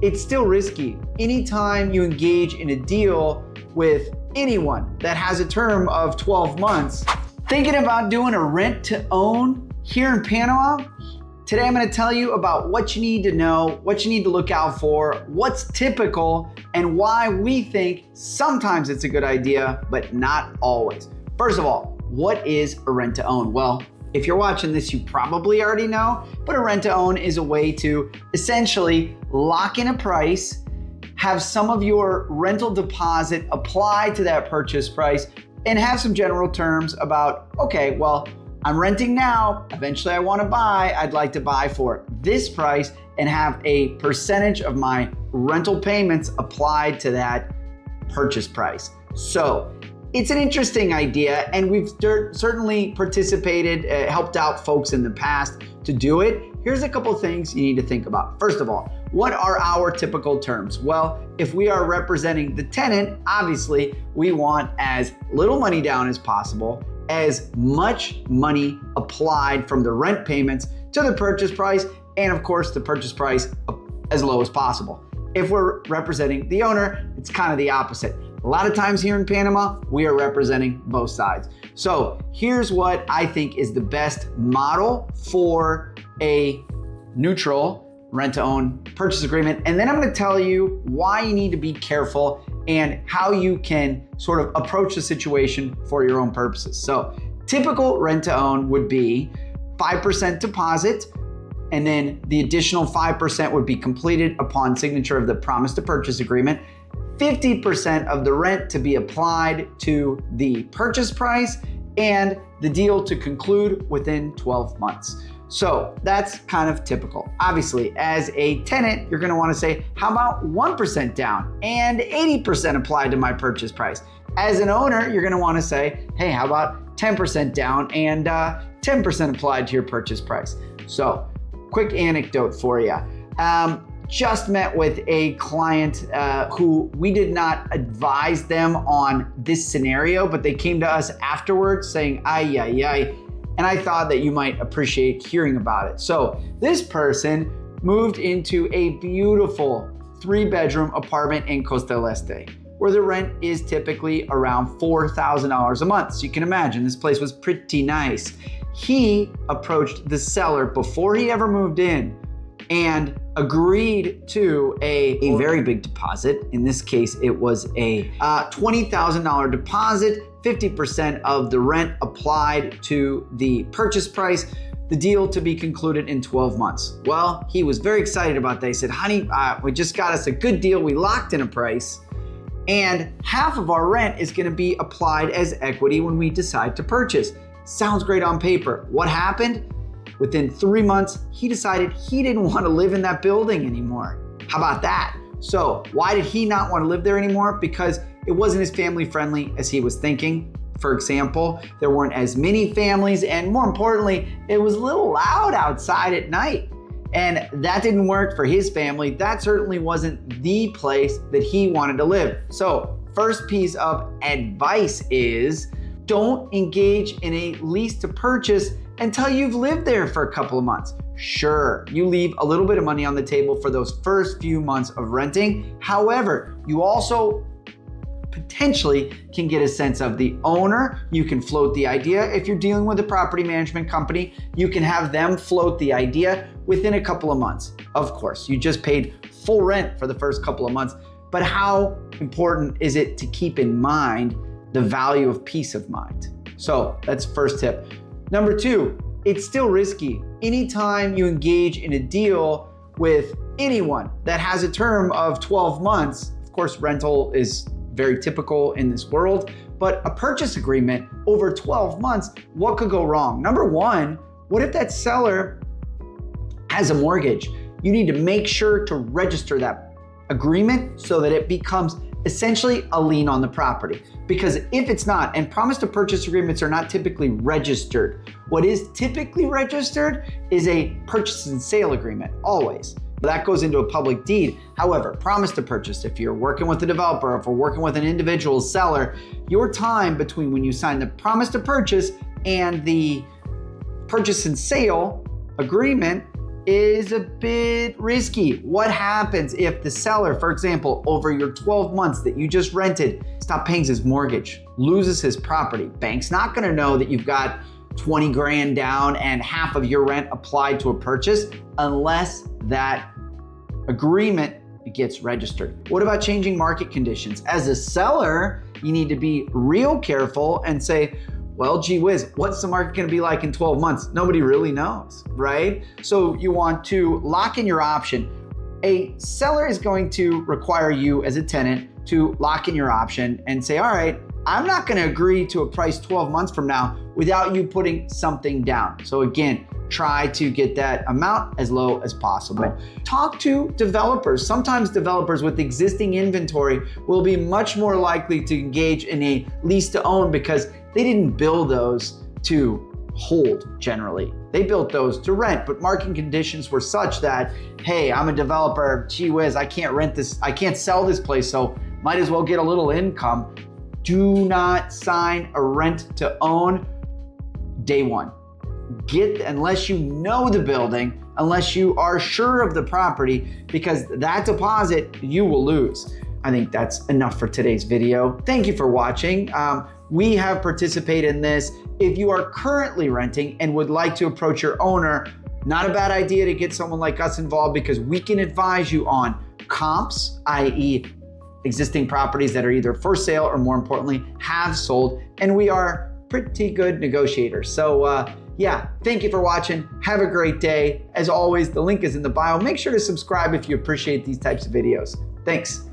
it's still risky. Anytime you engage in a deal with anyone that has a term of 12 months, thinking about doing a rent to own here in Panama, today I'm gonna tell you about what you need to know, what you need to look out for, what's typical, and why we think sometimes it's a good idea, but not always. First of all, what is a rent to own? Well, if you're watching this, you probably already know, but a rent to own is a way to essentially lock in a price, have some of your rental deposit applied to that purchase price, and have some general terms about, okay, well, I'm renting now, eventually I wanna buy, I'd like to buy for this price and have a percentage of my rental payments applied to that purchase price. So it's an interesting idea, and we've certainly participated, helped out folks in the past to do it. Here's a couple things you need to think about. First of all, what are our typical terms? Well, if we are representing the tenant, obviously we want as little money down as possible, as much money applied from the rent payments to the purchase price, and of course the purchase price as low as possible. If we're representing the owner, it's kind of the opposite. A lot of times here in Panama, we are representing both sides. So here's what I think is the best model for a neutral rent-to-own purchase agreement. And then I'm gonna tell you why you need to be careful and how you can sort of approach the situation for your own purposes. So typical rent-to-own would be 5% deposit, and then the additional 5% would be completed upon signature of the promise to purchase agreement. 50% of the rent to be applied to the purchase price, and the deal to conclude within 12 months. So that's kind of typical. Obviously, as a tenant, you're gonna wanna say, how about 1% down and 80% applied to my purchase price? As an owner, you're gonna wanna say, hey, how about 10% down and 10% applied to your purchase price? So, quick anecdote for you. Just met with a client who we did not advise them on this scenario, but they came to us afterwards saying, ay, ay, ay, and I thought that you might appreciate hearing about it. So this person moved into a beautiful 3-bedroom apartment in Costa del Este, where the rent is typically around $4,000 a month. So you can imagine this place was pretty nice. He approached the seller before he ever moved in and agreed to a very big deposit. In this case, it was a $20,000 deposit, 50% of the rent applied to the purchase price, the deal to be concluded in 12 months. Well, he was very excited about that. He said, honey, we just got us a good deal. We locked in a price, and half of our rent is gonna be applied as equity when we decide to purchase. Sounds great on paper. What happened? Within 3 months, he decided he didn't want to live in that building anymore. How about that? So why did he not want to live there anymore? Because it wasn't as family friendly as he was thinking. For example, there weren't as many families, and more importantly, it was a little loud outside at night. And that didn't work for his family. That certainly wasn't the place that he wanted to live. So first piece of advice is don't engage in a lease to purchase until you've lived there for a couple of months. Sure, you leave a little bit of money on the table for those first few months of renting. However, you also potentially can get a sense of the owner. You can float the idea. If you're dealing with a property management company, you can have them float the idea within a couple of months. Of course, you just paid full rent for the first couple of months, but how important is it to keep in mind the value of peace of mind? So that's first tip. Number 2, it's still risky. Anytime you engage in a deal with anyone that has a term of 12 months, of course, rental is very typical in this world, but a purchase agreement over 12 months, what could go wrong? Number 1, what if that seller has a mortgage? You need to make sure to register that agreement so that it becomes essentially a lien on the property. Because if it's not, and promise to purchase agreements are not typically registered, what is typically registered is a purchase and sale agreement, always. That goes into a public deed. However, promise to purchase, if you're working with a developer, if we're working with an individual seller, your time between when you sign the promise to purchase and the purchase and sale agreement is a bit risky. What happens if the seller, for example, over your 12 months that you just rented, stop paying his mortgage, loses his property? Bank's not gonna know that you've got 20 grand down and half of your rent applied to a purchase unless that agreement gets registered. What about changing market conditions? As a seller, you need to be real careful and say, well, gee whiz, what's the market gonna be like in 12 months? Nobody really knows, right? So you want to lock in your option. A seller is going to require you as a tenant to lock in your option and say, all right, I'm not gonna agree to a price 12 months from now without you putting something down. So again, try to get that amount as low as possible. Talk to developers. Sometimes developers with existing inventory will be much more likely to engage in a lease to own because they didn't build those to hold generally. They built those to rent, but market conditions were such that, hey, I'm a developer, gee whiz, I can't rent this, I can't sell this place, so might as well get a little income. Do not sign a rent to own day one. Unless you know the building, unless you are sure of the property, because that deposit you will lose. I think that's enough for today's video. Thank you for watching. We have participated in this. If you are currently renting and would like to approach your owner, not a bad idea to get someone like us involved because we can advise you on comps, i.e. existing properties that are either for sale or more importantly, have sold. And we are pretty good negotiators. So yeah, thank you for watching. Have a great day. As always, the link is in the bio. Make sure to subscribe if you appreciate these types of videos. Thanks.